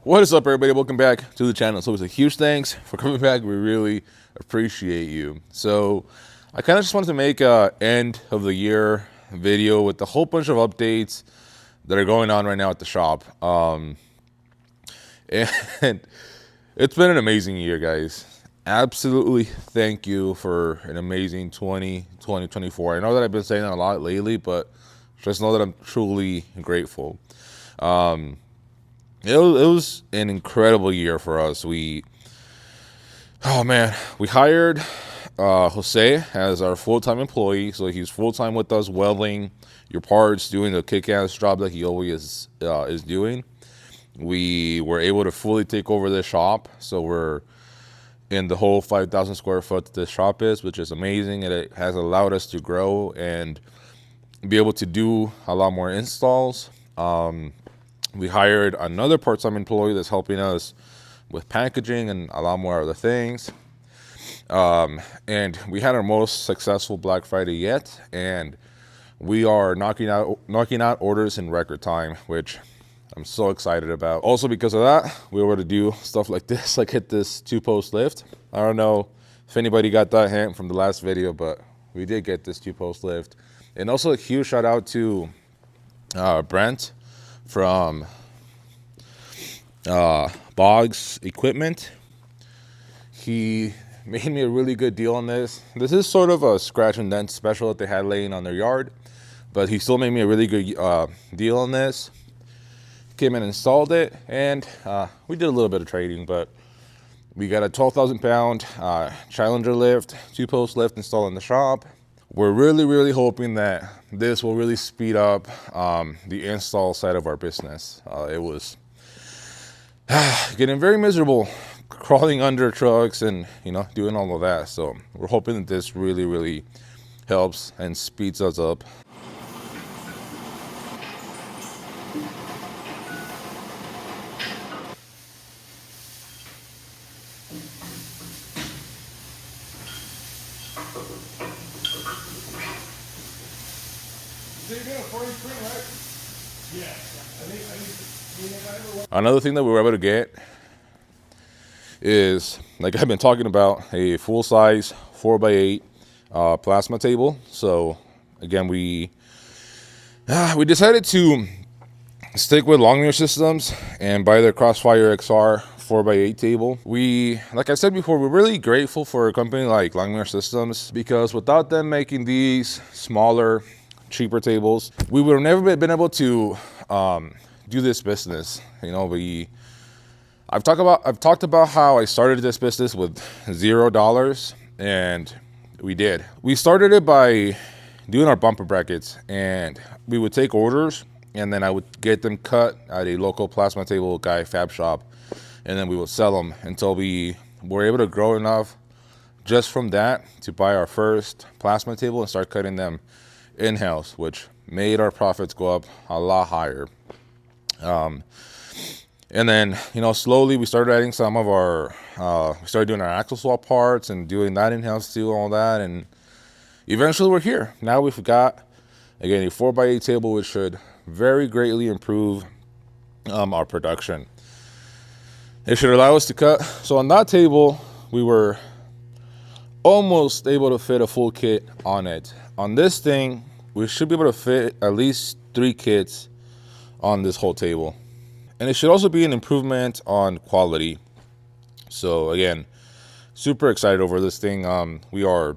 What is up, everybody? Welcome back to the channel. So it's a huge thanks for coming back. We really appreciate you. So I kind of just wanted to make a end of the year video with a whole bunch of updates that are going on right now at the shop. And it's been an amazing year, guys. Absolutely thank you for an amazing 2024. I know that I've been saying that a lot lately, but just know that I'm truly grateful. It was an incredible year for us. We hired Jose as our full-time employee. So he's full-time with us, welding your parts, doing the kick-ass job that he always is doing. We were able to fully take over the shop. So we're in the whole 5,000 square foot that this shop is, which is amazing. And it has allowed us to grow and be able to do a lot more installs. We hired another part-time employee that's helping us with packaging and a lot more other things. And we had our most successful Black Friday yet, and we are knocking out orders in record time, which I'm so excited about. Also, because of that, we were able to do stuff like this, like hit this 2-post lift. I don't know if anybody got that hint from the last video, but we did get this 2-post lift. And also a huge shout out to Brent from Boggs Equipment. He made me a really good deal on this. This is sort of a scratch and dent special that they had laying on their yard, but he still made me a really good deal on this. Came and installed it, and we did a little bit of trading, but we got a 12,000 pound Challenger lift, 2-post lift installed in the shop. We're really hoping that this will really speed up the install side of our business. It was getting very miserable crawling under trucks and doing all of that. So we're hoping that this really helps and speeds us up. Another thing that we were able to get is, like I've been talking about, a full-size 4x8 plasma table. So again, we decided to stick with Longmire Systems and buy their Crossfire XR 4x8 table. Like I said before, we're really grateful for a company like Longmire Systems, because without them making these smaller, cheaper tables, we would have never been able to do this business. I've talked about how I started this business with $0, and we started it by doing our bumper brackets, and we would take orders, and then I would get them cut at a local plasma table guy fab shop, and then we would sell them until we were able to grow enough just from that to buy our first plasma table and start cutting them in-house, which made our profits go up a lot higher. And then, slowly we started adding some of our, we started doing our axle swap parts and doing that in-house too, all that. And eventually we're here. Now we've got, again, a 4x8 table, which should very greatly improve our production. It should allow us to cut. So on that table, we were almost able to fit a full kit on it. On this thing, we should be able to fit at least 3 kits on this whole table. And it should also be an improvement on quality. So again, super excited over this thing. We are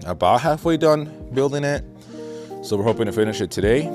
about halfway done building it, so we're hoping to finish it today.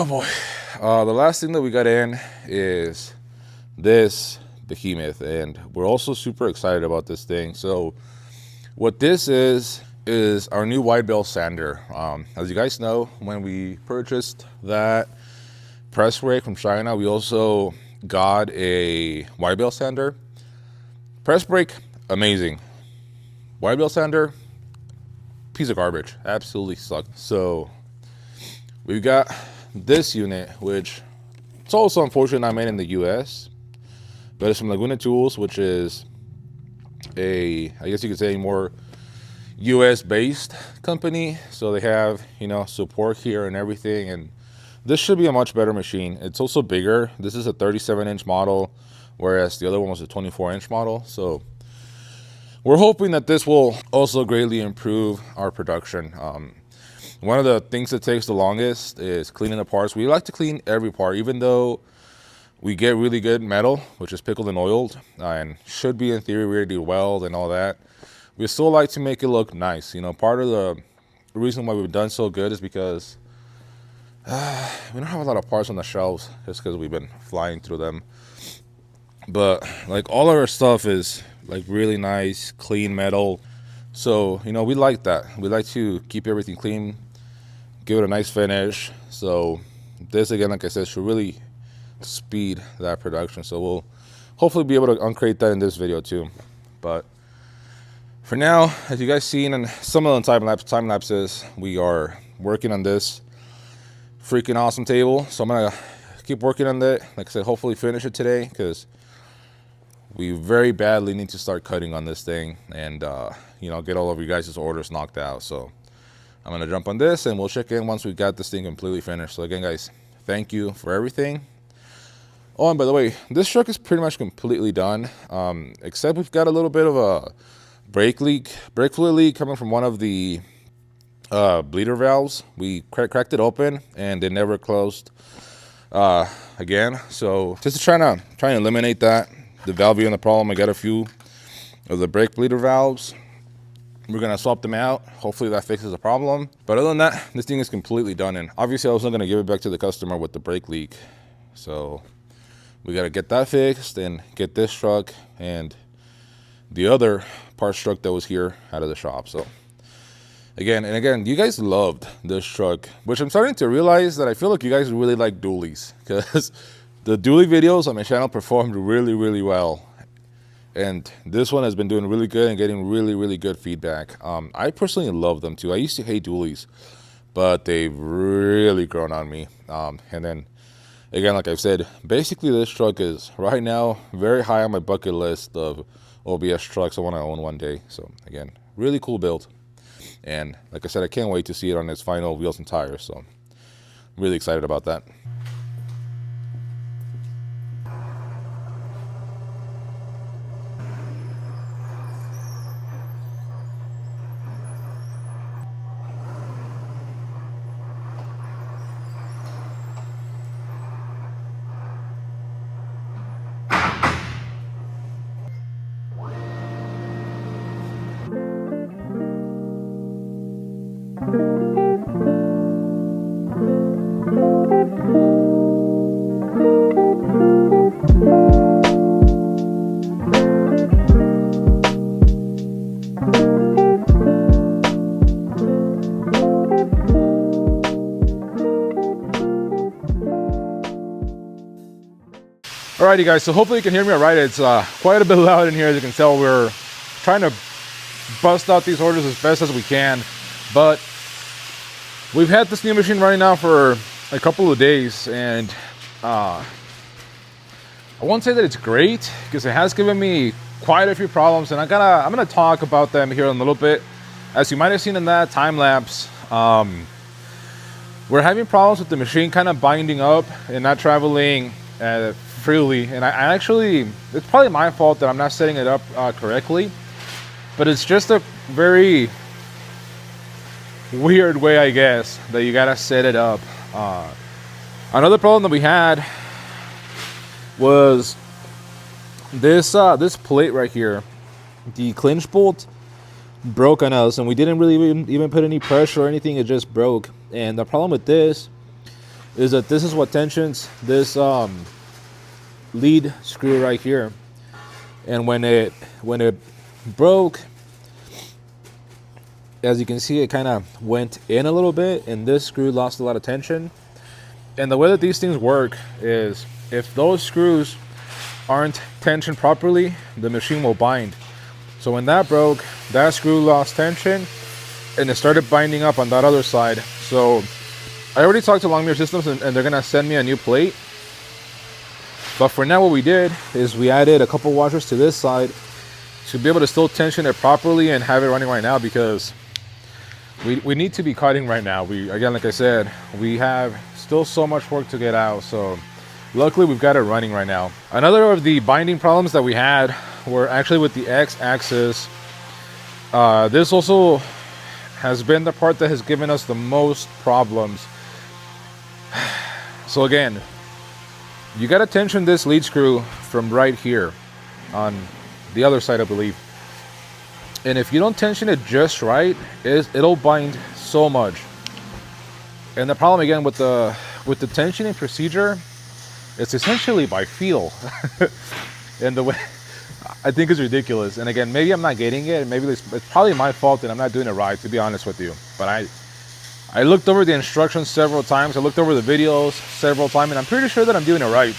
boy. The last thing that we got in is this behemoth, and we're also super excited about this thing. So what this is our new wide bale sander. As you guys know, when we purchased that press brake from China, we also got a wide bale sander. Press brake, amazing. Wide bale sander, piece of garbage. Absolutely sucked. So we've got this unit, which it's also unfortunately not made in the US, but it's from Laguna Tools, which is I guess you could say, more US based company. So they have, support here and everything, and this should be a much better machine. It's also bigger. This is a 37-inch model, whereas the other one was a 24-inch model. So we're hoping that this will also greatly improve our production. One of the things that takes the longest is cleaning the parts. We like to clean every part, even though we get really good metal, which is pickled and oiled, and should be in theory ready to weld and all that. We still like to make it look nice. Part of the reason why we've done so good is because we don't have a lot of parts on the shelves, just because we've been flying through them. But like all of our stuff is like really nice, clean metal. So, we like that. We like to keep everything clean, give it a nice finish. So this, again, like I said, should really speed that production. So we'll hopefully be able to uncrate that in this video too. But for now, as you guys seen in some of the time lapses, we are working on this freaking awesome table. So I'm gonna keep working on that. Like I said, hopefully finish it today, because we very badly need to start cutting on this thing and get all of you guys' orders knocked out. So I'm gonna jump on this and we'll check in once we got this thing completely finished. So again, guys, thank you for everything. Oh, and by the way, this truck is pretty much completely done, except we've got a little bit of a brake fluid leak coming from one of the bleeder valves. We cracked it open and it never closed again. So just to try and eliminate that, the valve being the problem, I got a few of the brake bleeder valves. We're gonna swap them out. Hopefully that fixes the problem. But other than that, this thing is completely done. And obviously I was not gonna give it back to the customer with the brake leak. So we got to get that fixed and get this truck and the other parts truck that was here out of the shop. So again, you guys loved this truck, which I'm starting to realize that I feel like you guys really like dualies, because the dually videos on my channel performed really, really well. And this one has been doing really good and getting really, really good feedback. I personally love them too. I used to hate dualies, but they've really grown on me. And then again, like I've said, basically this truck is right now very high on my bucket list of OBS trucks I want to own one day. So again, really cool build. And like I said, I can't wait to see it on its final wheels and tires. So I'm really excited about that. Alrighty guys, so hopefully you can hear me all right. It's quite a bit loud in here. As you can tell, we're trying to bust out these orders as best as we can, but we've had this new machine running now for a couple of days, and I won't say that it's great, because it has given me quite a few problems, and I'm gonna talk about them here in a little bit. As you might have seen in that time lapse, we're having problems with the machine kind of binding up and not traveling freely. And I actually, it's probably my fault that I'm not setting it up correctly, but it's just a very weird way, I guess, that you gotta set it up. Another problem that we had was this plate right here. The clinch bolt broke on us, and we didn't really even put any pressure or anything. It just broke. And the problem with this is that this is what tensions this lead screw right here. And when it broke, as you can see, it kind of went in a little bit, and this screw lost a lot of tension. And the way that these things work is, if those screws aren't tensioned properly, the machine will bind. So when that broke, that screw lost tension, and it started binding up on that other side. So I already talked to Long Mirror Systems, and they're gonna send me a new plate. But for now, what we did is we added a couple washers to this side to be able to still tension it properly and have it running right now, because we need to be cutting right now. Again, like I said, we have still so much work to get out. So luckily we've got it running right now. Another of the binding problems that we had were actually with the X-axis. This also has been the part that has given us the most problems. So again, you got to tension this lead screw from right here on the other side, I believe. And if you don't tension it just right, it'll bind so much. And the problem again with the tensioning procedure, it's essentially by feel. And the way, I think is ridiculous. And again, maybe I'm not getting it. Maybe it's probably my fault that I'm not doing it right, to be honest with you. But I looked over the instructions several times. I looked over the videos several times, and I'm pretty sure that I'm doing it right.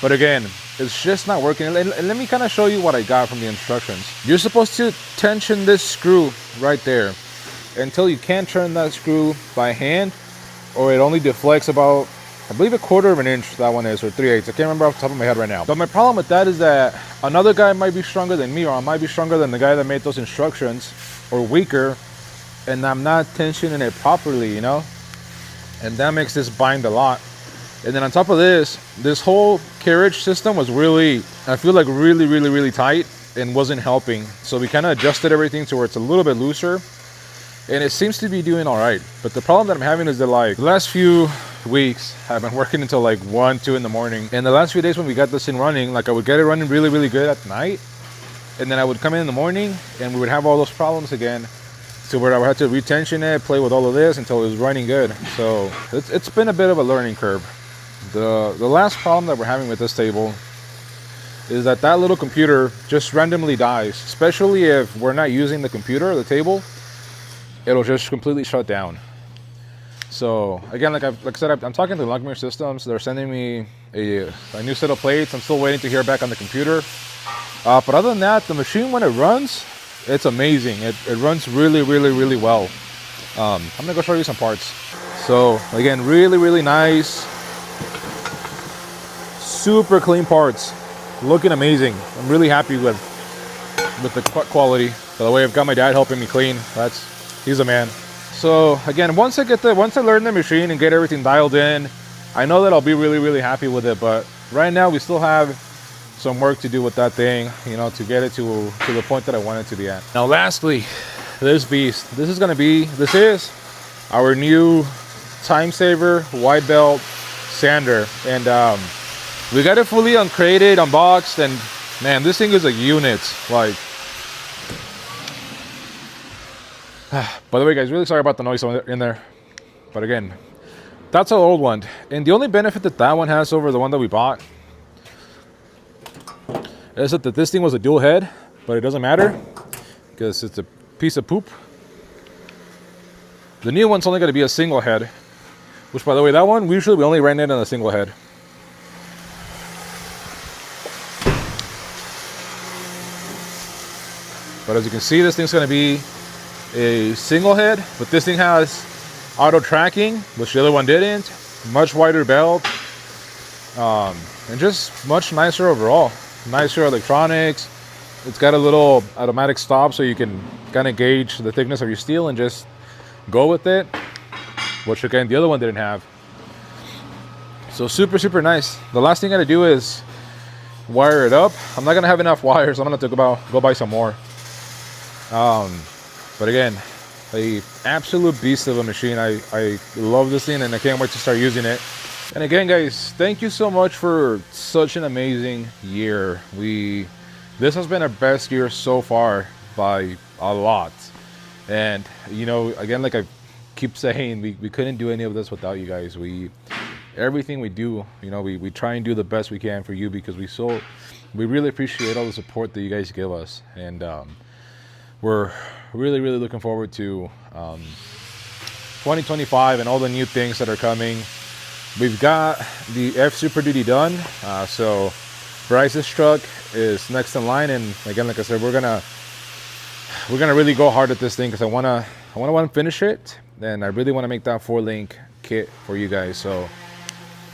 But again, it's just not working. And let me kind of show you what I got from the instructions. You're supposed to tension this screw right there until you can't turn that screw by hand, or it only deflects about, I believe, 1/4 of an inch, that one is, or 3/8. I can't remember off the top of my head right now. But my problem with that is that another guy might be stronger than me, or I might be stronger than the guy that made those instructions, or weaker, and I'm not tensioning it properly, you know? And that makes this bind a lot. And then on top of this whole carriage system was really, I feel like really tight and wasn't helping. So we kind of adjusted everything to where it's a little bit looser, and it seems to be doing all right. But the problem that I'm having is that, like, the last few weeks I've been working until like 1, 2 in the morning. And the last few days when we got this thing running, like, I would get it running really good at night, and then I would come in the morning and we would have all those problems again. So where I would have to retension it, play with all of this until it was running good. So it's been a bit of a learning curve. The last problem that we're having with this table is that little computer just randomly dies, especially if we're not using the computer or the table. It'll just completely shut down. So again, like I said, I'm talking to Long Mirror Systems. They're sending me a new set of plates. I'm still waiting to hear back on the computer. But other than that, the machine, when it runs, it's amazing. It runs really well. I'm gonna go show you some parts. So again, really nice, super clean parts, looking amazing. I'm really happy with the quality. By the way, I've got my dad helping me clean. He's a man. So again, once I learn the machine and get everything dialed in, I know that I'll be really happy with it. But right now we still have some work to do with that thing, you know, to get it to the point that I want it to be at. Now lastly, this beast. This is our new time saver wide belt sander, and we got it fully uncrated, unboxed, and man, this thing is a unit. Like, by the way, guys, really sorry about the noise in there. But again, that's our old one, and the only benefit that one has over the one that we bought is that this thing was a dual head, but it doesn't matter because it's a piece of poop. The new one's only going to be a single head, which, by the way, that one, we only ran it on a single head. But as you can see, this thing's going to be a single head, but this thing has auto tracking, which the other one didn't. Much wider belt, and just much nicer overall. Nicer electronics. It's got a little automatic stop, so you can kind of gauge the thickness of your steel and just go with it, which again the other one didn't have. So super nice. The last thing I gotta do is wire it up. I'm not gonna have enough wires. I'm gonna have to go buy some more. But again, a absolute beast of a machine. I love this thing, and I can't wait to start using it. And again, guys, thank you so much for such an amazing year. This has been our best year so far by a lot. And, you know, again, like I keep saying, we couldn't do any of this without you guys. everything we do, you know, we try and do the best we can for you, because we really appreciate all the support that you guys give us. And we're really, really looking forward to 2025 and all the new things that are coming. We've got the F Super Duty done, so Bryce's truck is next in line. And again, like I said, we're gonna really go hard at this thing, because I wanna finish it, and I really want to make that 4-link kit for you guys. So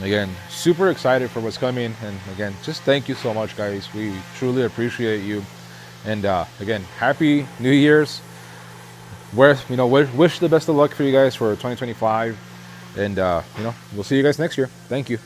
again, super excited for what's coming. And again, just thank you so much, guys. We truly appreciate you. And again, happy New Year's. Wish the best of luck for you guys for 2025. And we'll see you guys next year. Thank you.